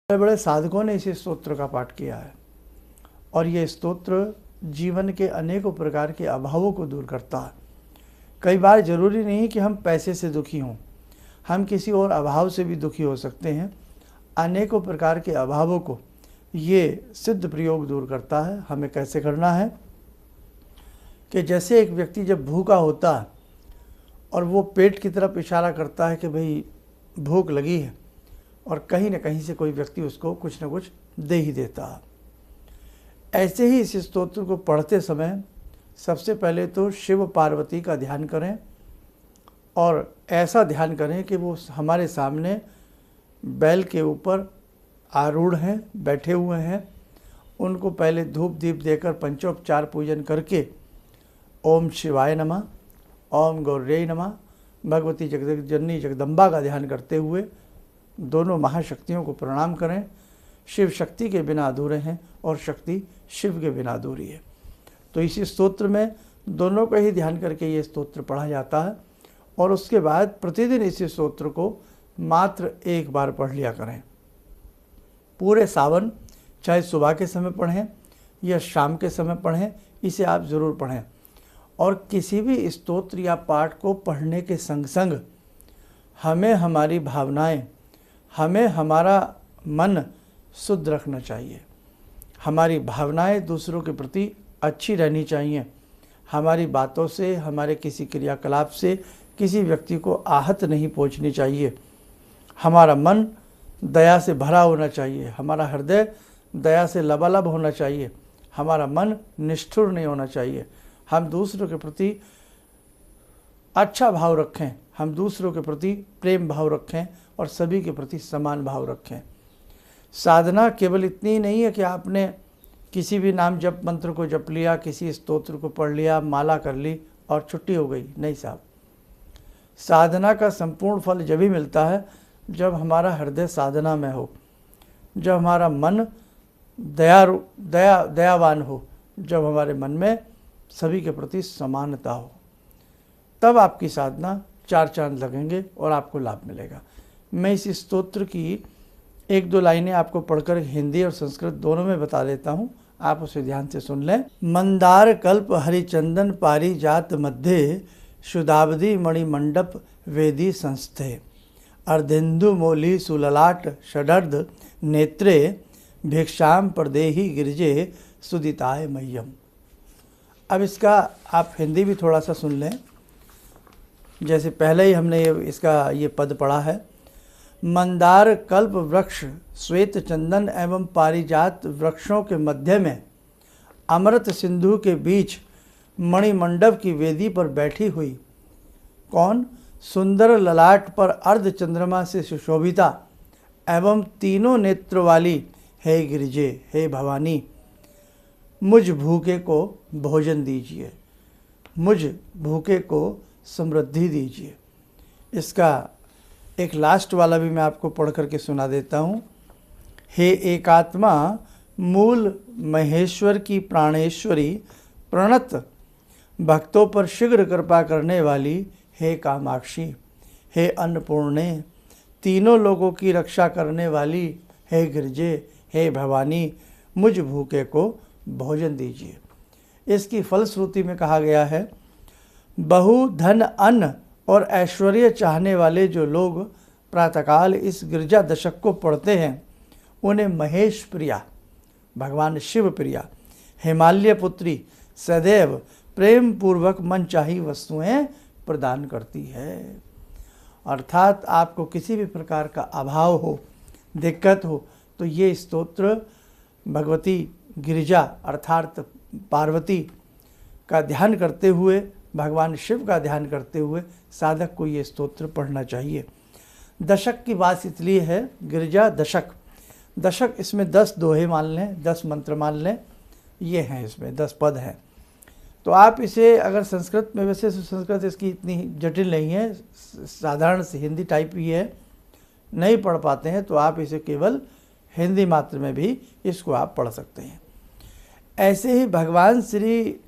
बड़े बड़े साधकों ने इस स्तोत्र का पाठ किया है और ये स्तोत्र जीवन के अनेकों प्रकार के अभावों को दूर करता है। कई बार जरूरी नहीं कि हम पैसे से दुखी हों, हम किसी और अभाव से भी दुखी हो सकते हैं। अनेकों प्रकार के अभावों को ये सिद्ध प्रयोग दूर करता है। हमें कैसे करना है कि जैसे एक व्यक्ति जब भूखा होता है और वो पेट की तरफ इशारा करता है कि भाई भूख लगी है, और कहीं न कहीं से कोई व्यक्ति उसको कुछ न कुछ दे ही देता है। ऐसे ही इस स्तोत्र को पढ़ते समय सबसे पहले तो शिव पार्वती का ध्यान करें और ऐसा ध्यान करें कि वो हमारे सामने बैल के ऊपर आरूढ़ हैं, बैठे हुए हैं। उनको पहले धूप दीप देकर पंचोपचार पूजन करके ओम शिवाय नमः, ओम गौर्यै नमः, भगवती जगदम्बा जगदम्बा का ध्यान करते हुए दोनों महाशक्तियों को प्रणाम करें। शिव शक्ति के बिना अधूरे हैं और शक्ति शिव के बिना अधूरी है। तो इसी स्तोत्र में दोनों का ही ध्यान करके ये स्तोत्र पढ़ा जाता है और उसके बाद प्रतिदिन इस स्तोत्र को मात्र एक बार पढ़ लिया करें। पूरे सावन, चाहे सुबह के समय पढ़ें या शाम के समय पढ़ें, इसे आप ज़रूर पढ़ें। और किसी भी स्तोत्र या पाठ को पढ़ने के संग संग हमें हमारी भावनाएं, हमें हमारा मन शुद्ध रखना चाहिए। हमारी भावनाएं दूसरों के प्रति अच्छी रहनी चाहिए। हमारी बातों से, हमारे किसी क्रियाकलाप से किसी व्यक्ति को आहत नहीं पहुंचनी चाहिए। हमारा मन दया से भरा होना चाहिए, हमारा हृदय दया से लबालब होना चाहिए, हमारा मन निष्ठुर नहीं होना चाहिए। हम दूसरों के प्रति अच्छा भाव रखें, हम दूसरों के प्रति प्रेम भाव रखें और सभी के प्रति समान भाव रखें। साधना केवल इतनी नहीं है कि आपने किसी भी नाम जप मंत्र को जप लिया, किसी स्तोत्र को पढ़ लिया, माला कर ली और छुट्टी हो गई। नहीं साहब, साधना का संपूर्ण फल जब ही मिलता है जब हमारा हृदय साधना में हो, जब हमारा मन दयावान हो, जब हमारे मन में सभी के प्रति समानता हो, तब आपकी साधना चार चांद लगेंगे और आपको लाभ मिलेगा। मैं इस स्तोत्र की एक दो लाइनें आपको पढ़कर हिंदी और संस्कृत दोनों में बता देता हूँ, आप उसे ध्यान से सुन लें। मंदार कल्प हरिचंदन पारिजात मध्य शुदाब्दी मणिमंडप वेदी संस्थे अर्धेन्दु मोली सुललाट षडर्ध नेत्रे भिक्षाम प्रदेहि गिरिजे सुदिताय मह्यम। अब इसका आप हिंदी भी थोड़ा सा सुन लें। जैसे पहले ही हमने ये पद पढ़ा है। मंदार कल्प वृक्ष श्वेत चंदन एवं पारिजात वृक्षों के मध्य में अमृत सिंधु के बीच मणिमंडप की वेदी पर बैठी हुई कौन? सुंदर ललाट पर अर्ध चंद्रमा से सुशोभिता एवं तीनों नेत्र वाली हे गिरिजे, हे भवानी, मुझ भूखे को भोजन दीजिए, मुझ भूखे को समृद्धि दीजिए। इसका एक लास्ट वाला भी मैं आपको पढ़ करके सुना देता हूँ। हे एकात्मा मूल महेश्वर की प्राणेश्वरी, प्रणत भक्तों पर शीघ्र कृपा करने वाली हे कामाक्षी, हे अन्नपूर्णे, तीनों लोगों की रक्षा करने वाली हे गिरजे, हे भवानी, मुझ भूखे को भोजन दीजिए। इसकी फलश्रुति में कहा गया है, बहु धन अन्न और ऐश्वर्य चाहने वाले जो लोग प्रातःकाल इस गिरजा दशक को पढ़ते हैं, उन्हें महेश प्रिया, भगवान शिव प्रिया, हिमालय पुत्री सदैव प्रेम पूर्वक मनचाही वस्तुएं प्रदान करती है। अर्थात आपको किसी भी प्रकार का अभाव हो, दिक्कत हो, तो ये स्तोत्र भगवती गिरिजा अर्थात पार्वती का ध्यान करते हुए, भगवान शिव का ध्यान करते हुए साधक को ये स्तोत्र पढ़ना चाहिए। दशक की बात इसलिए है, गिरिजा दशक, दशक इसमें 10 दोहे मान लें, 10 मंत्र मान लें, ये हैं, इसमें 10 पद हैं। तो आप इसे अगर संस्कृत में, वैसे संस्कृत इसकी इतनी जटिल नहीं है, साधारण सी हिंदी टाइप ही है, नहीं पढ़ पाते हैं तो आप इसे केवल हिंदी मात्र में भी इसको आप पढ़ सकते हैं। ऐसे ही भगवान श्री